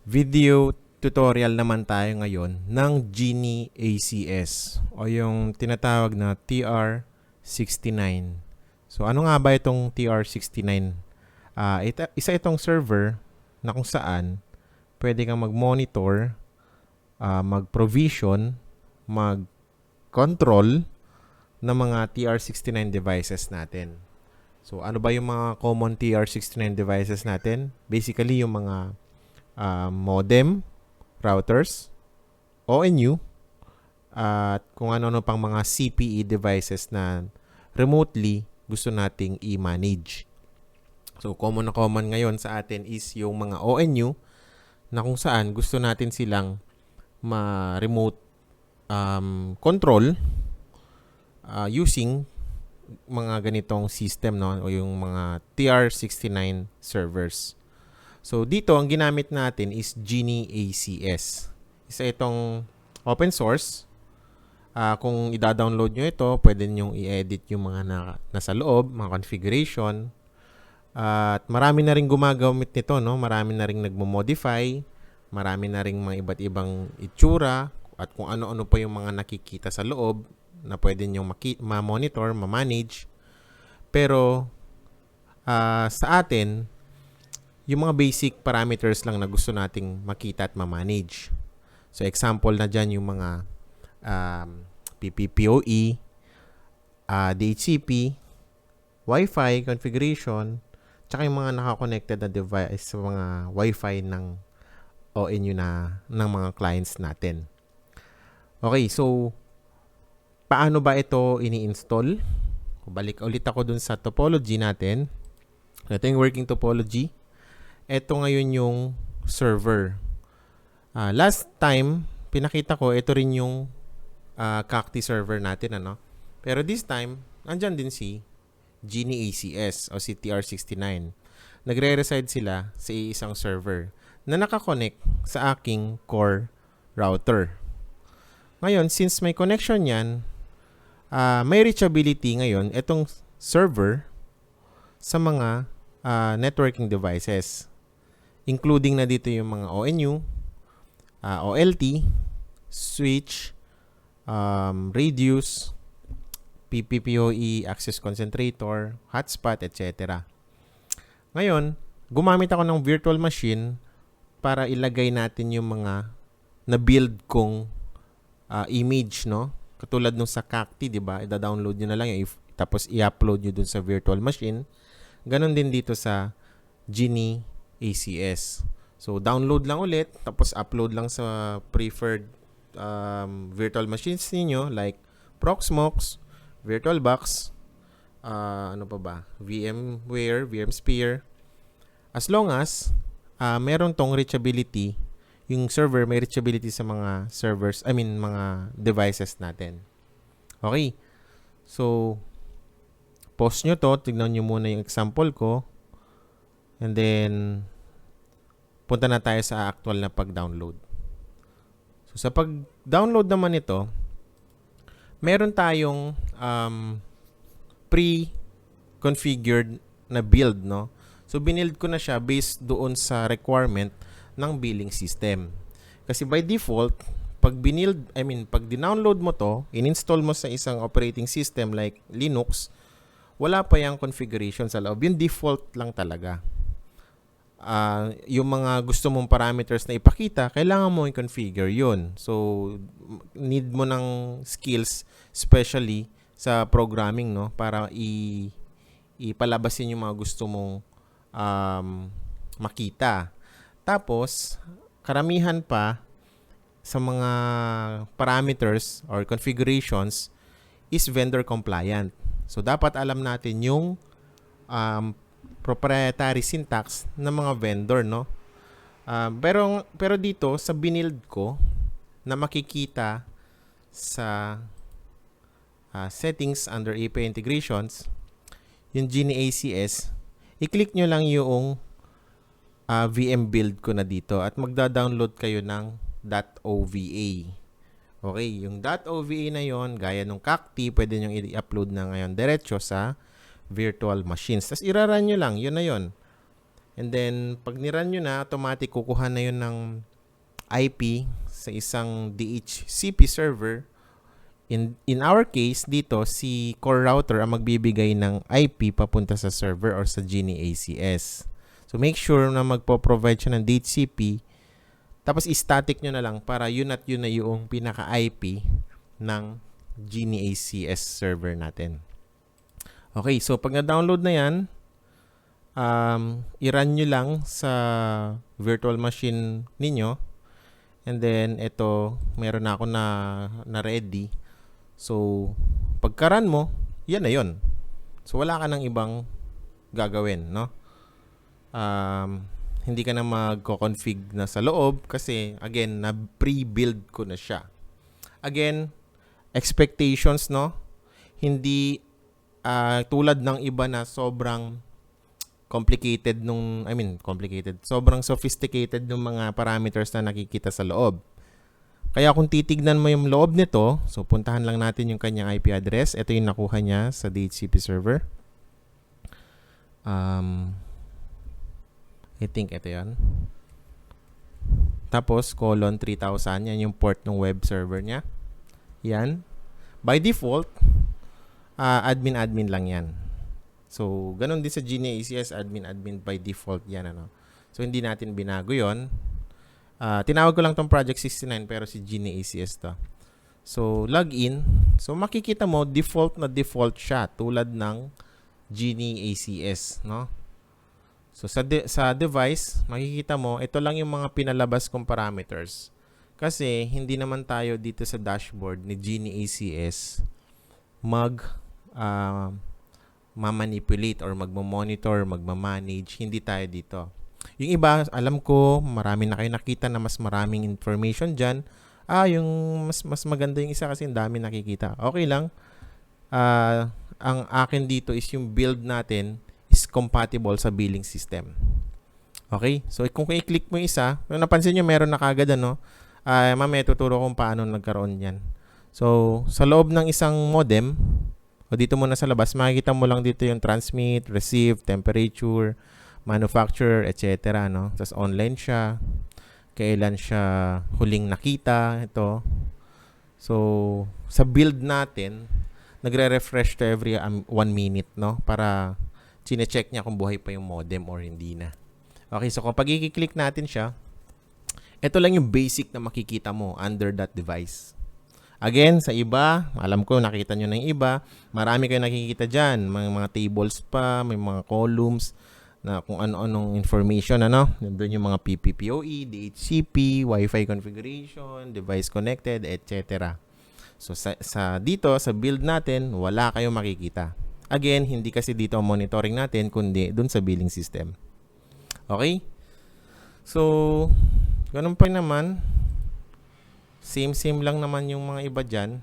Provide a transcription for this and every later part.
Video tutorial naman tayo ngayon ng Genie ACS o yung tinatawag na TR69. So ano nga ba itong TR69? Isa itong server na kung saan pwede kang mag-monitor, mag-provision, mag-control ng mga TR69 devices natin. So ano ba yung mga common TR69 devices natin? Basically yung mga modem, routers, ONU, at kung ano-ano pang mga CPE devices na remotely gusto nating i-manage. So, common na common ngayon sa atin is yung mga ONU na kung saan gusto natin silang ma-remote control using mga ganitong system, no? O yung mga TR69 servers. So, dito, ang ginamit natin is Genie ACS. Isa itong open source. Kung i-download nyo ito, pwede nyo i-edit yung mga nasa loob, mga configuration. At marami na rin gumagamit nito, no? Marami na rin nagmo-modify. Marami na rin mga iba't ibang itsura. At kung ano-ano pa yung mga nakikita sa loob na pwede nyo ma-monitor, ma-manage. Pero, sa atin, yung mga basic parameters lang na gusto nating makita at ma-manage. So, example na dyan yung mga PPPoE, DHCP, Wi-Fi configuration, tsaka yung mga naka-connected na device sa mga Wi-Fi ng ONU ng mga clients natin. Okay, so, paano ba ito ini-install? Balik ulit ako dun sa topology natin. Ito yung working topology. Ito ngayon yung server. Last time, pinakita ko, ito rin yung Cacti server natin. Pero this time, andyan din si Genie ACS o si TR69. Nagre-reside sila sa isang server na nakakonect sa aking core router. Ngayon, since may connection yan, may reachability ngayon itong server sa mga networking devices. Including na dito yung mga ONU, OLT, switch, radius, PPPoE, access concentrator, hotspot, etc. Ngayon, gumamit ako ng virtual machine para ilagay natin yung mga na-build kong image, no? Katulad nung sa Cacti, di ba? I-download nyo na lang yung tapos i-upload nyo dun sa virtual machine. Ganon din dito sa Genie ACS. So, download lang ulit, tapos upload lang sa preferred virtual machines ninyo like Proxmox, VirtualBox, ano pa ba? VMware, VMsphere. As long as meron tong reachability, yung server may reachability sa mga servers, mga devices natin. Okay. So, pause nyo to, tignan nyo muna yung example ko. And then, punta na tayo sa actual na pag-download. So, sa pag-download naman ito, meron tayong pre-configured na build, no? So, binild ko na siya based doon sa requirement ng billing system. Kasi by default, pag dinownload mo to, in-install mo sa isang operating system like Linux, wala pa yung configuration sa loob. Yung default lang talaga. Yung mga gusto mong parameters na ipakita, kailangan mo i-configure yun. So, need mo ng skills, especially sa programming, no? Para ipalabasin yung mga gusto mong makita. Tapos, karamihan pa sa mga parameters or configurations is vendor compliant. So, dapat alam natin yung proprietary syntax ng mga vendor, no? Pero dito sa binild ko na makikita sa settings under API integrations, yung Genie ACS, i-click nyo lang yung VM build ko na dito at magda-download kayo ng .ova. Okay, yung .ova na yon, gaya nung Cacti, pwede nyo i-upload na ngayon diretso sa virtual machines. Tapos iraran nyo lang, yun na yun. And then, pag nirun nyo na, automatic kukuha na yun ng IP sa isang DHCP server. In our case, dito, si core router ang magbibigay ng IP papunta sa server or sa Genie ACS. So, make sure na magpo-provide siya ng DHCP. Tapos, static nyo na lang para yun at yun na yung pinaka-IP ng Genie ACS server natin. Okay, so pag na-download na yan, i-run nyo lang sa virtual machine ninyo. And then, ito, meron na ako na ready. So, pagka-run mo, yan na yun. So, wala ka nang ibang gagawin, no? Hindi ka na magko-config na sa loob kasi, again, na-pre-build ko na siya. Again, expectations, no? Hindi tulad ng iba na sobrang complicated sobrang sophisticated ng mga parameters na nakikita sa loob. Kaya kung titignan mo yung loob nito, so puntahan lang natin yung kanyang IP address. Ito yung nakuha niya sa DHCP server. I think ito yan. Tapos, colon 3000. Yan yung port ng web server niya. Yan. By default, admin lang yan. So, ganun din sa Genie ACS, admin by default yan. So, hindi natin binago yon. Tinawag ko lang tong Project 69 pero si Genie ACS to. So, login. So, makikita mo, default siya tulad ng Genie ACS, no? So, sa device, makikita mo, ito lang yung mga pinalabas kong parameters. Kasi, hindi naman tayo dito sa dashboard ni Genie ACS mamanipulate or magmo-monitor, magmamanage. Hindi tayo dito. Yung iba, alam ko, marami na kayo nakita na mas maraming information dyan. Yung mas maganda yung isa kasi ang dami nakikita. Okay lang. Ang akin dito is yung build natin is compatible sa billing system. Okay? So, kung i-click mo isa, kung napansin nyo, meron na kagad, mamaya tuturo kung paano nagkaroon yan. So, sa loob ng isang modem, o dito muna sa labas, makikita mo lang dito yung transmit, receive, temperature, manufacturer, etc. No? Tapos online siya. Kailan siya huling nakita. Ito. So, sa build natin, nagre-refresh to every 1 minute, no? Para chine-check niya kung buhay pa yung modem or hindi na. Okay, so kung pag-i-click natin siya, ito lang yung basic na makikita mo under that device. Again, sa iba, alam ko nakita nyo ng iba, marami kayo nakikita dyan. May mga tables pa, may mga columns na kung ano-anong information, Nandun yung mga PPPoE, DHCP, Wi-Fi configuration, device connected, etc. So, dito, sa build natin, wala kayong makikita. Again, hindi kasi dito ang monitoring natin, kundi dun sa billing system. Okay? So, ganun pa naman. Same lang naman yung mga iba dyan.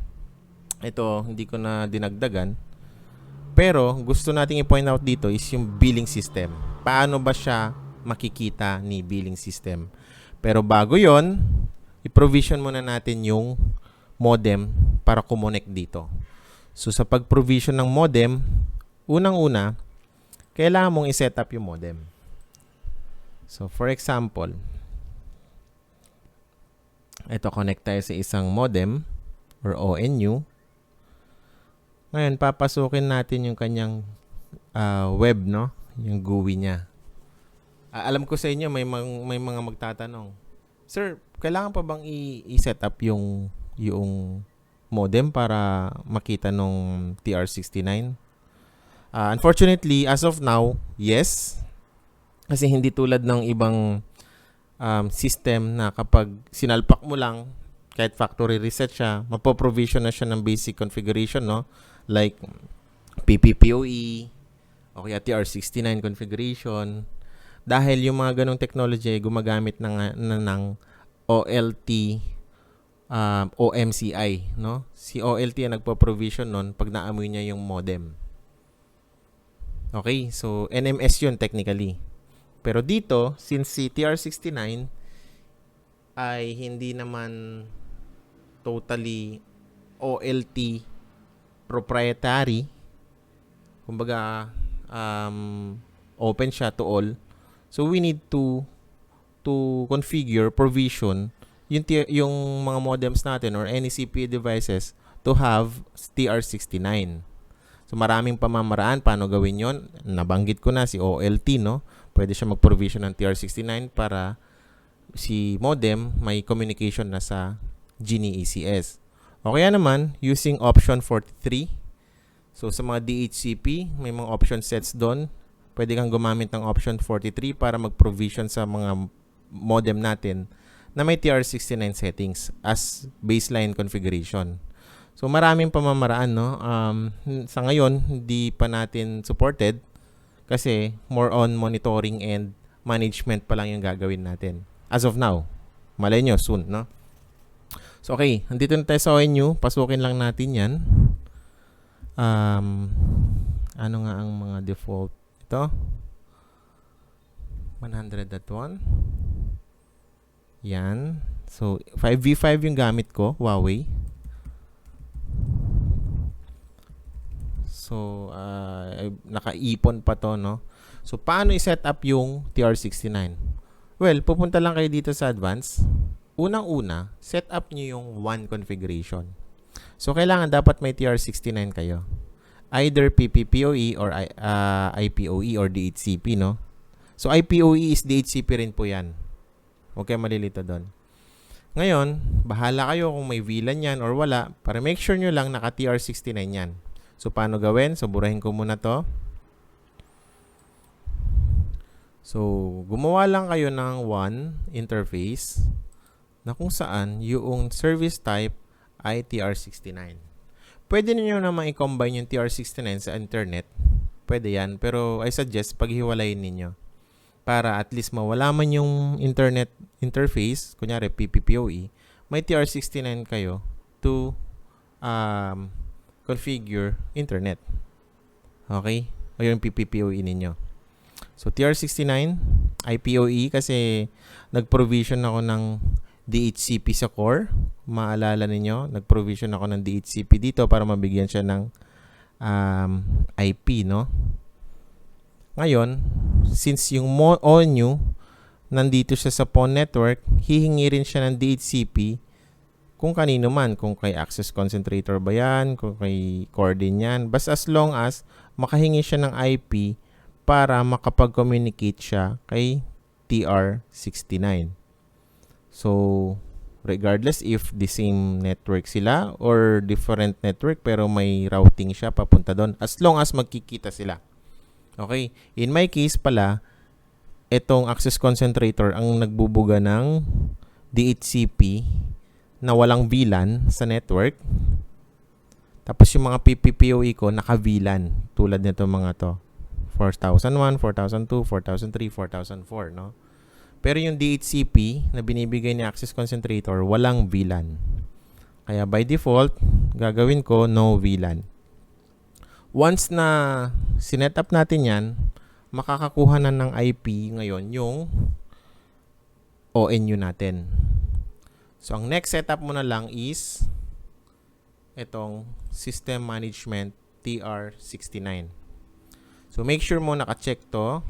Ito, hindi ko na dinagdagan. Pero, gusto nating i-point out dito is yung billing system. Paano ba siya makikita ni billing system? Pero bago yon, i-provision muna natin yung modem para kumonek dito. So, sa pag-provision ng modem, unang-una, kailangan mong i-set up yung modem. So, for example, ito, connect tayo sa isang modem or ONU. Ngayon, papasukin natin yung kanyang web, no? Yung GUI niya. Alam ko sa inyo, may mga magtatanong, Sir, kailangan pa bang i-set up yung modem para makita nung TR69? Unfortunately, as of now, yes. Kasi hindi tulad ng ibang system na kapag sinalpak mo lang, kahit factory reset siya, mapoprovision na siya ng basic configuration, no? Like PPPoE o kaya TR69 configuration. Dahil yung mga ganong technology gumagamit ng OLT, OMCI, no? Si OLT ang nagpo-provision nun pag naamoy niya yung modem. Okay, so NMS yun technically. Pero dito, since si TR69 ay hindi naman totally OLT proprietary, kumbaga open siya to all, So we need to configure, provision yung mga modems natin or any CPU devices to have TR69. So maraming pamamaraan paano gawin yon. Nabanggit ko na si OLT, no? Pwede siya mag-provision ng TR69 para si modem may communication na sa Genie ACS. O kaya naman, using option 43. So sa mga DHCP, may mga option sets doon. Pwede kang gumamit ng option 43 para mag-provision sa mga modem natin na may TR69 settings as baseline configuration. So maraming pamamaraan, no? Sa ngayon, hindi pa natin supported kasi more on monitoring and management pa lang yung gagawin natin. As of now. Malay nyo, soon, no? So okay, andito na tayo sa ONU. Pasukin lang natin yan. Ano nga ang mga default? Ito. 100.1. Yan. So, 5v5 yung gamit ko, Huawei. So, nakaipon pa to, no? So, paano i-set up yung TR69? Well, pupunta lang kayo dito sa advanced. Unang-una, set up nyo yung one configuration. So, kailangan dapat may TR69 kayo. Either PPPoE or IPoE or DHCP, no? So, IPoE is DHCP rin po yan. Okay, malilito doon. Ngayon, bahala kayo kung may VLAN yan or wala para make sure nyo lang naka TR69 yan. So, paano gawin? So, burahin ko muna to. So, gumawa lang kayo ng one interface na kung saan yung service type ay TR69. Pwede niyo naman i-combine yung TR69 sa internet. Pwede yan. Pero I suggest paghiwalayin ninyo. Para at least mawala man yung internet interface, kunyari PPPoE, may TR69 kayo to configure internet. Okay? O yung PPPoE ninyo. So, TR69, IPoE kasi nag-provision ako ng DHCP sa core. Maalala ninyo, nag-provision ako ng DHCP dito para mabigyan siya ng IP, no? Ngayon, since yung ONU nandito siya sa PON network, hihingi rin siya ng DHCP kung kanino man, kung kay access concentrator ba yan, kung kay core din yan. Basta as long as makahingi siya ng IP para makapag-communicate siya kay TR69. So, regardless if the same network sila or different network pero may routing siya papunta doon. As long as magkikita sila. Okay? In my case pala, itong access concentrator ang nagbubuga ng DHCP na walang VLAN sa network. Tapos yung mga PPPoE ko naka-VLAN tulad nito mga to. 4001, 4002, 4003, 4004, no? Pero yung DHCP na binibigay ni access concentrator, walang VLAN. Kaya by default, gagawin ko no VLAN. Once na sinet up natin yan, makakakuha na ng IP ngayon yung ONU natin. So, ang next setup mo na lang is itong System Management TR69. So, make sure mo naka-check to.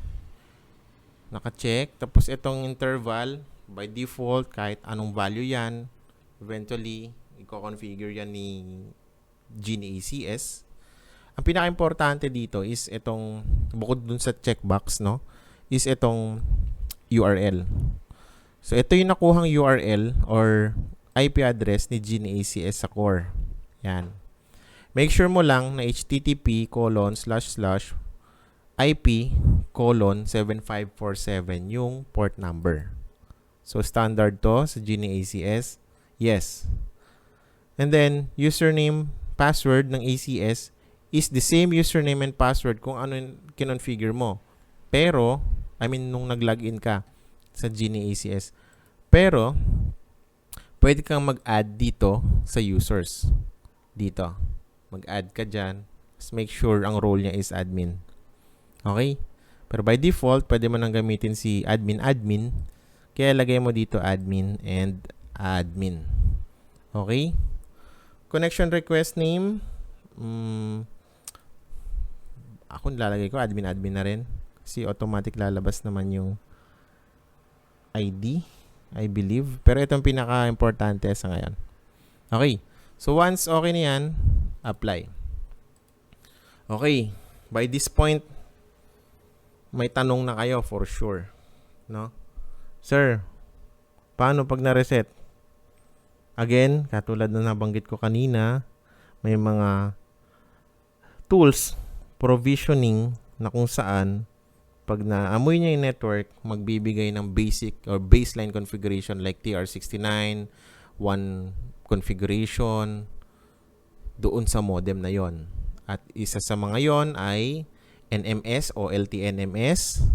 Naka-check. Tapos, itong interval, by default, kahit anong value yan, eventually, i-configure yan ni Genie ACS. Ang pinaka-importante dito is itong, bukod dun sa checkbox, no, is itong URL. So, ito yung nakuhang URL or IP address ni Genie ACS sa core. Yan. Make sure mo lang na http://IP:7547 yung port number. So, standard to sa Genie ACS. Yes. And then, username, password ng ACS is the same username and password kung ano yung kinonfigure mo. Pero, nung nag-login ka sa Genie ACS. Pero, pwede kang mag-add dito sa users. Dito. Mag-add ka dyan. Just make sure ang role niya is admin. Okay? Pero by default, pwede mo nang gamitin si admin. Kaya lagay mo dito admin and admin. Okay? Connection request name. Ako nilalagay ko admin na rin. Kasi automatic lalabas naman yung ID, I believe. Pero itong pinaka-importante sa ngayon. Okay. So, once okay na yan, apply. Okay. By this point, may tanong na kayo for sure. No? Sir, paano pag na-reset? Again, katulad na nabanggit ko kanina, may mga tools, provisioning na kung saan pag naamoy niya yung network, magbibigay ng basic or baseline configuration like TR69, one configuration doon sa modem na yon. At isa sa mga yon ay NMS o LTNMS,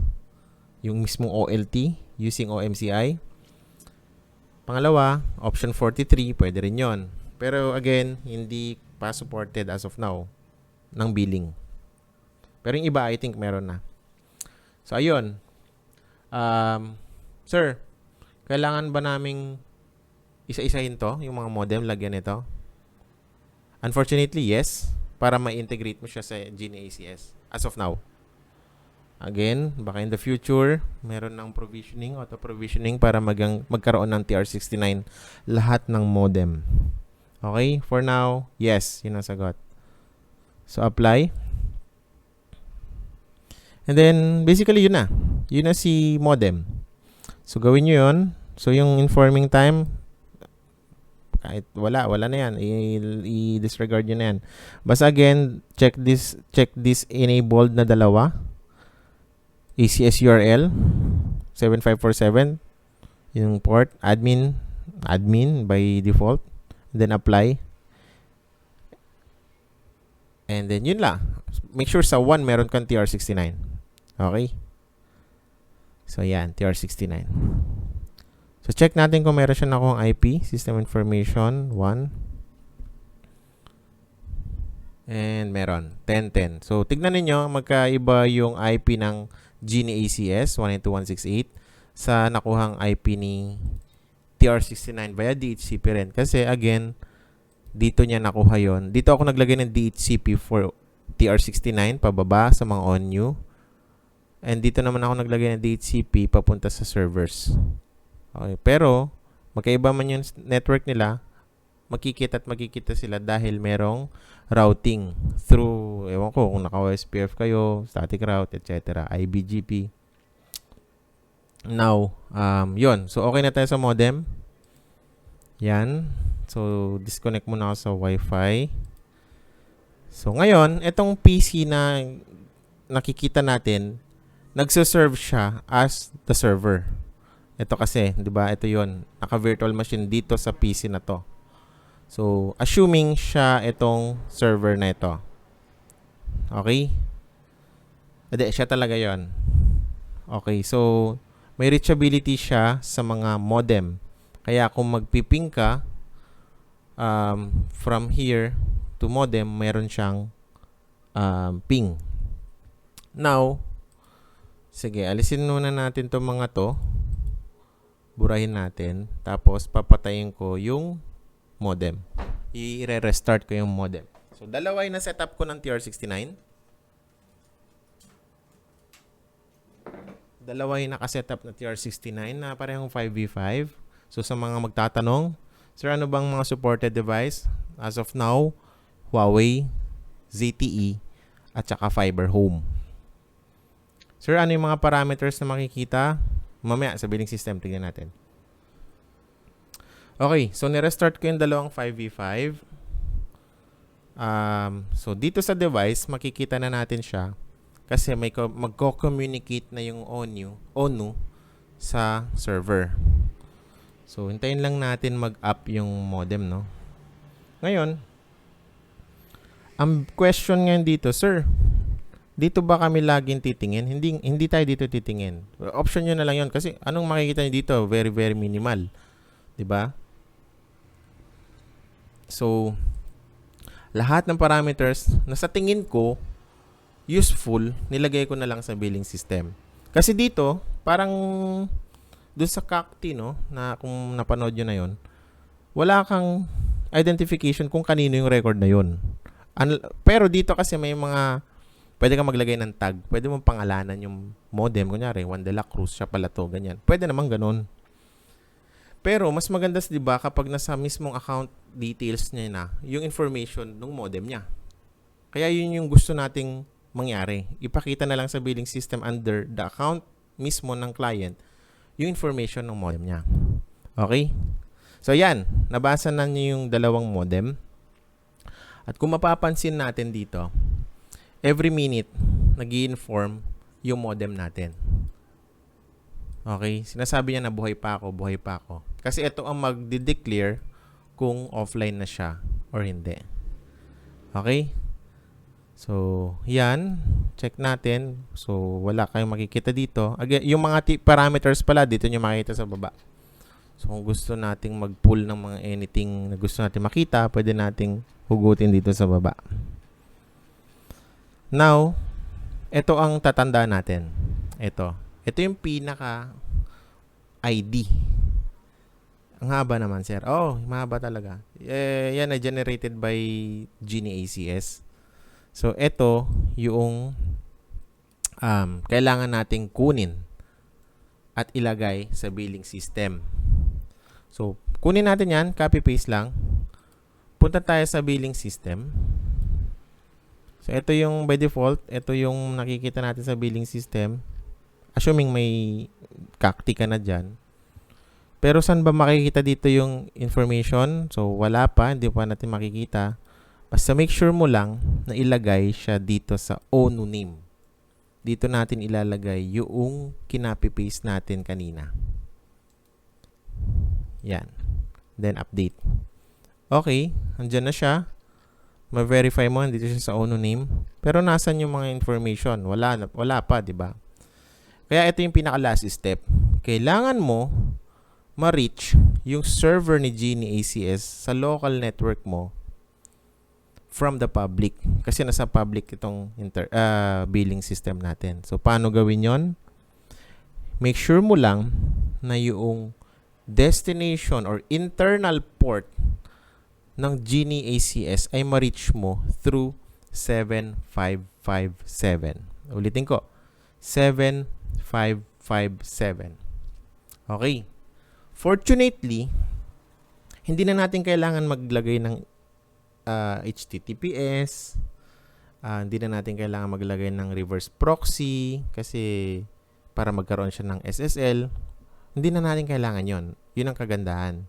yung mismong OLT using OMCI. Pangalawa, option 43, pwede rin yon. Pero again, hindi pa supported as of now ng billing. Pero yung iba, I think meron na. So, ayun. Sir, kailangan ba naming isa-isahin to, yung mga modem, lagyan ito? Unfortunately, yes. Para ma-integrate mo siya sa GNACS. As of now. Again, baka in the future, meron ng provisioning, auto-provisioning para magkaroon ng TR69 lahat ng modem. Okay? For now, yes. Yun ang sagot. So, apply. And then, basically, yun na. Yun na si modem. So, gawin nyo yun. So, yung informing time, kahit wala na yan. I-disregard nyo na yan. Basta again, check this enabled na dalawa. ACS URL 7547. Yung port, admin by default. And then, apply. And then, yun lang. Make sure sa 1 meron kang TR69. Okay? So, yan. TR69. So, check natin kung meron siya na akong IP. System Information 1. And meron. 1010. So, tignan ninyo. Magkaiba yung IP ng GNACS 192.168 sa nakuhang IP ni TR69 via DHCP rin. Kasi, again, dito niya nakuha yon. Dito ako naglagay ng DHCP for TR69 pababa sa mga on-new. And dito naman ako naglagay ng DHCP papunta sa servers. Okay. Pero, magkaiba man yung network nila, makikita sila dahil merong routing through, ewan ko, kung naka-OSPF kayo, static route, etc. IBGP. Now, yun. So, okay na tayo sa modem. Yan. So, disconnect muna ako sa Wi-Fi. So, ngayon, itong PC na nakikita natin, nagsaserve siya as the server. Ito kasi, di ba? Ito yon, naka-virtual machine dito sa PC na to. So, assuming siya itong server na ito. Okay? Hindi, siya talaga yon. Okay, so, may reachability siya sa mga modem. Kaya kung magpiping ka, from here to modem, mayroon siyang ping. Now, sige, alisin muna natin itong mga to. Burahin natin. Tapos, papatayin ko yung modem. I-restart ko yung modem. So, dalawa yung na-setup ko ng TR69. Dalawa yung nakasetup na TR69 na parehong 5v5. So, sa mga magtatanong, sir, ano bang mga supported device? As of now, Huawei, ZTE, at saka Fiber Home. Sir, ano yung mga parameters na makikita? Mamaya, sa billing system, tingnan natin. Okay, so nirestart ko yung dalawang 5v5. So, dito sa device, makikita na natin siya kasi may magko-communicate na yung ONU sa server. So, hintayin lang natin mag-up yung modem, no? Ngayon, ang question ngayon dito, sir, dito ba kami laging titingin? Hindi tayo dito titingin. Option nyo na lang yun kasi anong makikita nyo dito? Very, very minimal. Diba? So, lahat ng parameters na sa tingin ko useful, nilagay ko na lang sa billing system. Kasi dito, parang doon sa Cacti, no, na kung napanood nyo na yon, wala kang identification kung kanino yung record na yon. Pero dito kasi may mga Pwede ka maglagay ng tag. Pwede mong pangalanan yung modem. Kunyari, Juan de la Cruz, siya pala to, ganyan. Pwede naman ganun. Pero, mas maganda, di ba, kapag nasa mismong account details niya na, yung information ng modem niya. Kaya yun yung gusto nating mangyari. Ipakita na lang sa billing system under the account mismo ng client yung information ng modem niya. Okay? So, yan. Nabasa na niyo yung dalawang modem. At kung mapapansin natin dito, every minute, nag-i-inform yung modem natin. Okay? Sinasabi niya na buhay pa ako, buhay pa ako. Kasi ito ang mag-declare kung offline na siya or hindi. Okay? So, yan. Check natin. So, wala kayong makikita dito. Again, yung mga parameters pala, dito nyo makikita sa baba. So, kung gusto nating mag-pull ng mga anything na gusto natin makita, pwede nating hugutin dito sa baba. Now, ito ang tatandaan natin. Ito yung pinaka-ID. Ang haba naman, sir. Oh, mahaba talaga. Yan ay generated by Genie ACS. So, ito yung kailangan nating kunin at ilagay sa billing system. So, kunin natin yan. Copy-paste lang. Punta tayo sa billing system. So, ito yung by default. Ito yung nakikita natin sa billing system. Assuming may kakti ka na dyan. Pero saan ba makikita dito yung information? So, wala pa. Hindi pa natin makikita. Basta make sure mo lang na ilagay siya dito sa ONU name. Dito natin ilalagay yung kinapi-paste natin kanina. Yan. Then, update. Okay. Andyan na siya. Ma-verify mo. Dito siya sa ONU name. Pero nasan yung mga information? Wala pa, di ba? Kaya ito yung pinaka-last step. Kailangan mo ma-reach yung server ni Genie ACS sa local network mo from the public. Kasi nasa public itong billing system natin. So, paano gawin yon? Make sure mo lang na yung destination or internal port ng Genie ACS ay ma-reach mo through 7557. Ulitin ko. 7557. Okay. Fortunately, hindi na natin kailangan maglagay ng HTTPS. Hindi na natin kailangan maglagay ng reverse proxy kasi para magkaroon siya ng SSL. Hindi na natin kailangan yon. Yun ang kagandahan.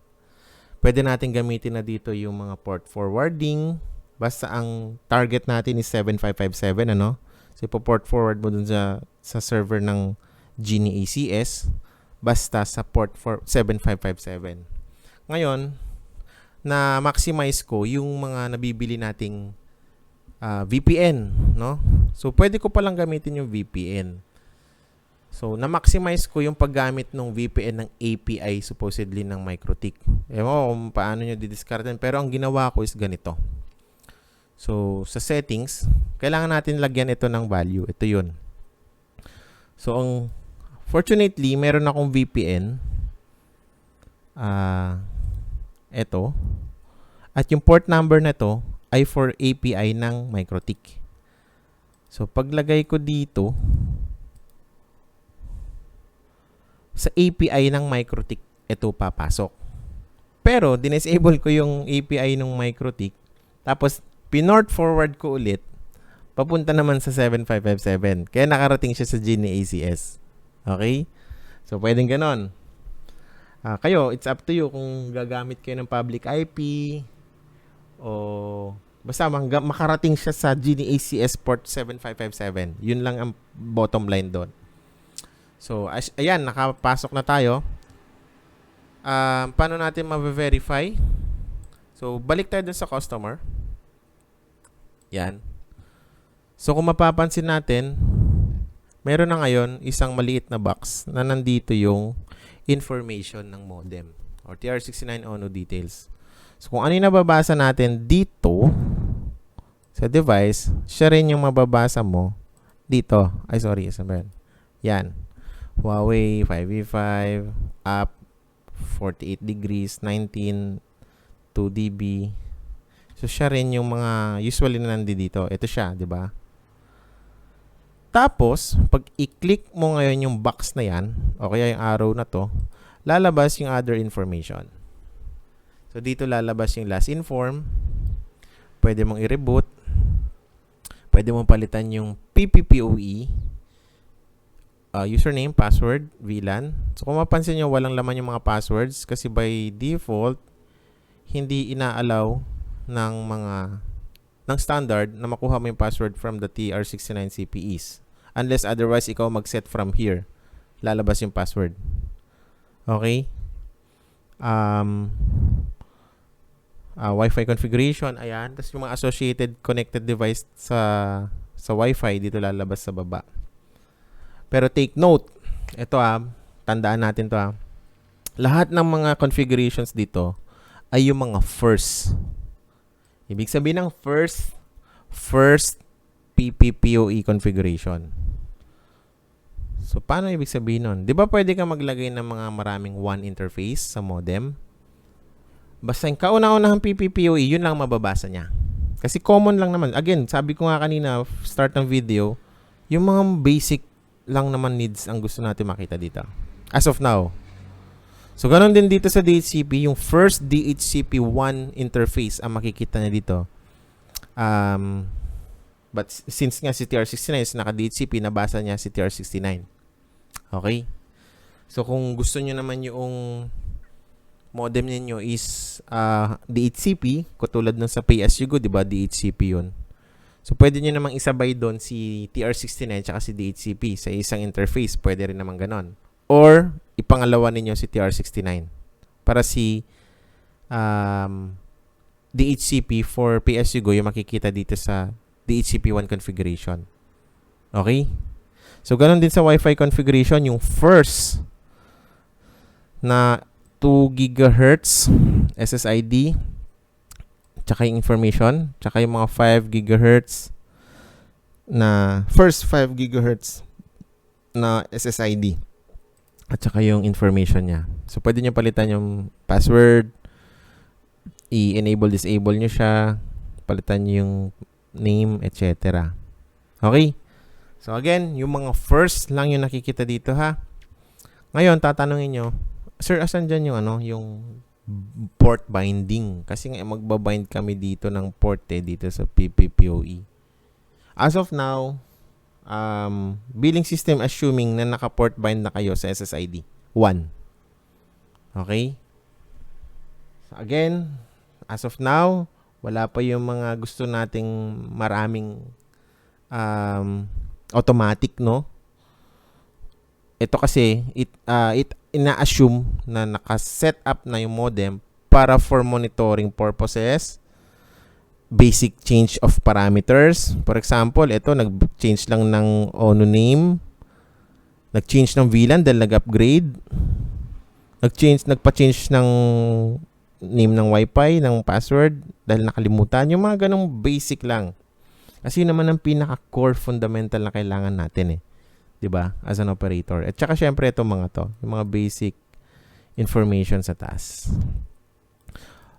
Pwede natin gamitin na dito yung mga port forwarding. Basta ang target natin is 7557, ano? So, port forward mo dun sa server ng Genie ACS. Basta sa port 7557. Ngayon, na maximize ko yung mga nabibili nating VPN, no? So, pwede ko palang gamitin yung VPN. So, na-maximize ko yung paggamit ng VPN ng API supposedly ng MikroTik. Ewan ko kung paano nyo didiscarden. Pero ang ginawa ko is ganito. So, sa settings, kailangan natin lagyan ito ng value. Ito yun. So, fortunately, meron akong VPN. Ito. At yung port number na to ay for API ng MikroTik. So, paglagay ko dito, sa API ng MikroTik, ito papasok. Pero, dinesable ko yung API ng MikroTik. Tapos, pinort forward ko ulit. Papunta naman sa 7557. Kaya nakarating siya sa Genie ACS. Okay? So, pwedeng ganon. Kayo, it's up to you kung gagamit kayo ng public IP o basta makarating siya sa Genie ACS port 7557. Yun lang ang bottom line doon. So, ayan, nakapasok na tayo. Paano natin ma-verify? So, balik tayo dun sa customer. Yan. So, kung mapapansin natin, meron na ngayon isang maliit na box na nandito yung information ng modem or TR69 ONU details. So, kung ano yung nababasa natin dito sa device, siya rin yung mababasa mo dito. Ay, sorry. Yan. Huawei 5V5 app 48 degrees 19 2dB. So siya rin yung mga usually na nandito. Ito siya, 'di ba? Tapos, pag i-click mo ngayon yung box na yan, o kaya yung arrow na to, lalabas yung other information. So, dito lalabas yung last inform. Pwede mong i-reboot. Pwede mong palitan yung PPPoE, username, password, VLAN. So, kung mapansin nyo, walang laman yung mga passwords kasi by default, hindi ina-allow ng standard na makuha mo yung password from the TR69 CPEs. Unless otherwise, ikaw mag-set from here. Lalabas yung password. Okay? Wi-Fi configuration, ayan. Tapos yung mga associated connected device sa Wi-Fi, dito lalabas sa baba. Pero take note, ito tandaan natin to lahat ng mga configurations dito ay yung mga first. Ibig sabihin ng first PPPoE configuration. So, paano ibig sabihin nun? Di ba pwede ka maglagay ng mga maraming WAN interface sa modem? Basta yung kauna-unahang PPPoE, yun lang mababasa niya. Kasi common lang naman. Again, sabi ko nga kanina, start ng video, yung mga basic lang naman needs ang gusto natin makita dito. As of now. So, ganun din dito sa DHCP, yung first DHCP1 interface ang makikita niya dito. But since nga si TR69 is naka-DHCP, nabasa niya si TR69. Okay? So, kung gusto niyo naman yung modem niyo is DHCP, katulad ng sa pay-as-you-go, di ba? DHCP yun. So, pwede niyo namang isabay doon si TR69 tsaka si DHCP sa isang interface. Pwede rin naman ganon. Or, ipangalawa ninyo si TR69 para si DHCP for pay-as-you-go yung makikita dito sa DHCP1 configuration. Okay? So, ganun din sa Wi-Fi configuration, yung first na 2 GHz SSID, tsaka yung information, tsaka yung mga 5 GHz na, first 5 GHz na SSID, at tsaka yung information niya. So, pwede nyo palitan yung password, i-enable, disable nyo siya, palitan nyo yung name, etc. Okay? So, again, yung mga first lang yung nakikita dito, ha? Ngayon, tatanungin nyo, sir, asan dyan yung, yung port binding? Kasi nga, magbabind kami dito ng port, dito sa PPPoE. As of now, billing system assuming na naka-port bind na kayo sa SSID 1. Okay? So, again, as of now, wala pa yung mga gusto nating maraming automatic, no? Ito kasi, ina-assume na naka-set up na yung modem para for monitoring purposes, basic change of parameters. For example, ito, nag-change lang ng ONU name, nag-change ng VLAN dahil nag-upgrade, nagpa-change ng name ng Wi-Fi, ng password dahil nakalimutan. Yung mga ganong basic lang. Kasi yun naman ang pinaka-core fundamental na kailangan natin 'di ba? As an operator. At saka syempre itong mga to, yung mga basic information sa taas.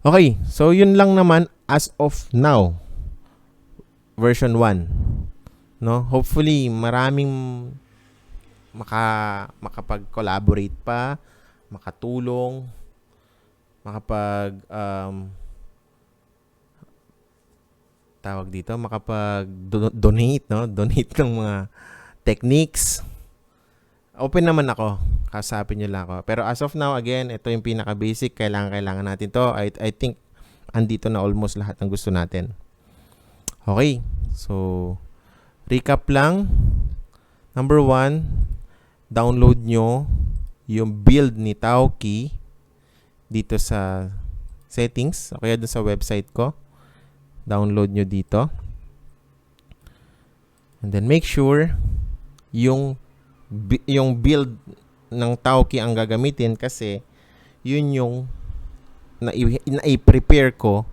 Okay, so yun lang naman as of now. Version 1. No? Hopefully maraming makapag-collaborate pa, makatulong, makapag-donate, no? Donate ng mga techniques. Open naman ako. Kasapin nyo lang ako. Pero as of now, again, ito yung pinaka-basic. Kailangan natin to. I think, andito na almost lahat ng gusto natin. Okay. So, recap lang. Number 1, download nyo yung build ni Tauki dito sa settings. O kaya dun sa website ko. Download nyo dito. And then make sure yung build ng Tauki ang gagamitin kasi yun yung na-prepare ko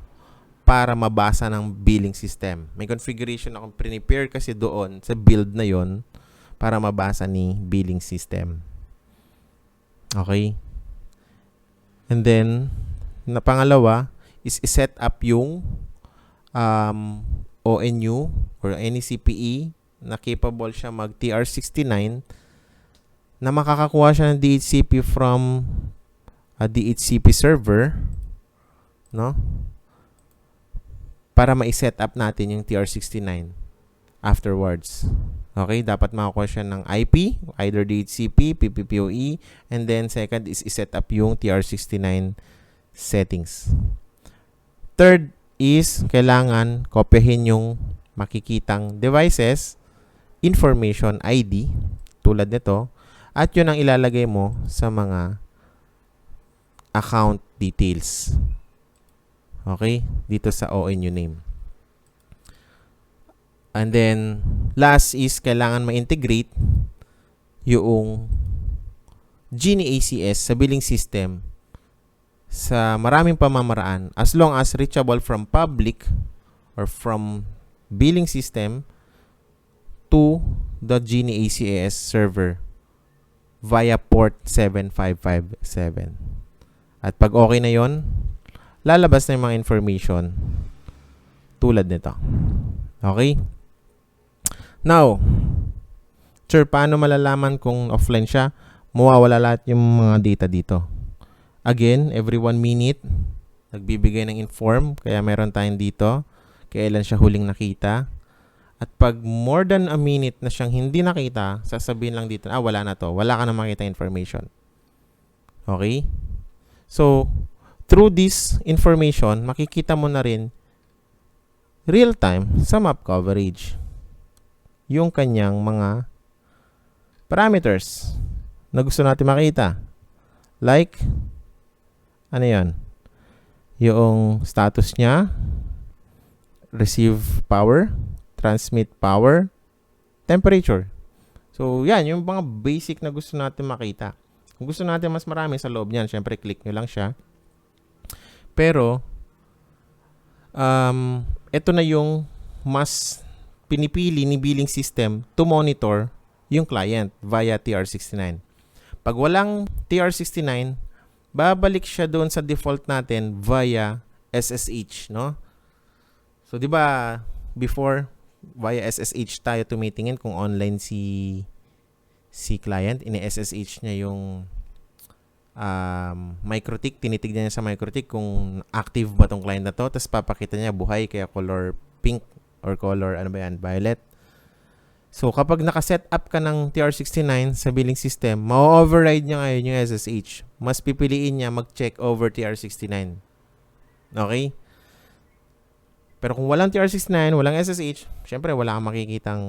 para mabasa ng billing system. May configuration akong prepare kasi doon sa build na yon para mabasa ni billing system. Okay? And then, na pangalawa is set up yung ONU or any CPE na capable siya mag TR69, na makakakuha siya ng DHCP from a DHCP server, no? Para ma-set up natin yung TR69 afterwards. Okay, dapat makakuha siya ng IP, either DHCP, PPPoE, and then second is i-set up yung TR69 settings. Third is kailangan kopyahin yung makikitang devices, information ID, tulad nito, at yun ang ilalagay mo sa mga account details. Okay, dito sa ONU name. And then, last is kailangan ma-integrate yung Genie ACS sa billing system sa maraming pamamaraan as long as reachable from public or from billing system to the Genie ACS server via port 7557. At pag okay na yon, lalabas na yung mga information tulad nito. Okay? Now, sir, paano malalaman kung offline siya? Mawawala lahat yung mga data dito. Again, every 1 minute, nagbibigay ng inform. Kaya meron tayong dito. Kailan siya huling nakita. At pag more than a minute na siyang hindi nakita, sasabihin lang dito, wala na to. Wala ka na makita information. Okay? So, through this information, makikita mo na rin real-time sa map coverage yung kanyang mga parameters na gusto natin makita. Like, ano yan? Yung status niya, receive power, transmit power, temperature. So, yan, yung mga basic na gusto natin makita. Kung gusto natin mas marami sa loob niyan, syempre click nyo lang siya. Pero, ito na yung mas pinipili ni billing system to monitor yung client via TR69. Pag walang TR69, babalik siya doon sa default natin via SSH, no? So, di ba, before, via SSH tayo tumitingin kung online si client. Ini-SSH niya yung MikroTik. Tinitignan niya sa MikroTik kung active ba tong client na to. Tapos papakita niya buhay, kaya color pink or color, ano ba yan, violet. So, kapag nakaset up ka ng TR69 sa billing system, ma-override niya ngayon yung SSH. Mas pipiliin niya mag-check over TR69. Okay? Pero kung walang TR69, walang SSH, syempre wala kang makikitang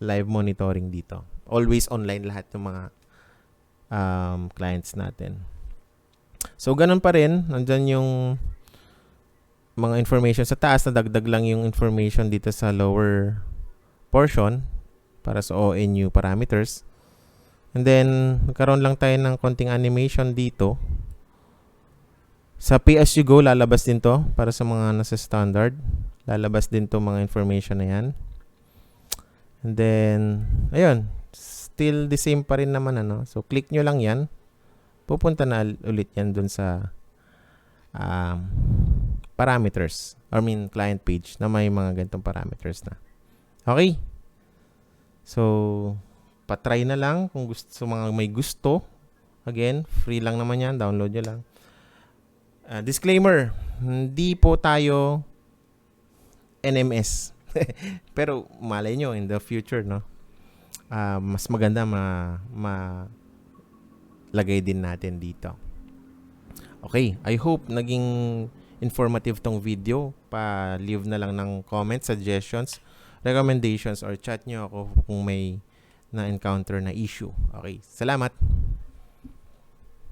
live monitoring dito. Always online lahat ng mga clients natin. So, ganun pa rin. Nandyan yung mga information sa taas. Nadagdag lang yung information dito sa lower portion para sa ONU parameters. And then, nagkaroon lang tayo ng konting animation dito. Sa pay-as-you-go, lalabas din to para sa mga nasa standard. Lalabas din to mga information na yan. And then, ayun. Still the same pa rin naman, ano. So, click nyo lang yan. Pupunta na ulit yan dun sa parameters. Client page na may mga ganitong parameters na. Okay? So, patry na lang kung gusto, mga may gusto. Again, free lang naman yan. Download nyo lang. Disclaimer, hindi po tayo NMS. Pero malay nyo in the future, no? Mas maganda lagay din natin dito. Okay, I hope naging informative tong video. Pa-leave na lang ng comments, suggestions, recommendations, or chat nyo ako kung may na-encounter na issue. Okay, salamat!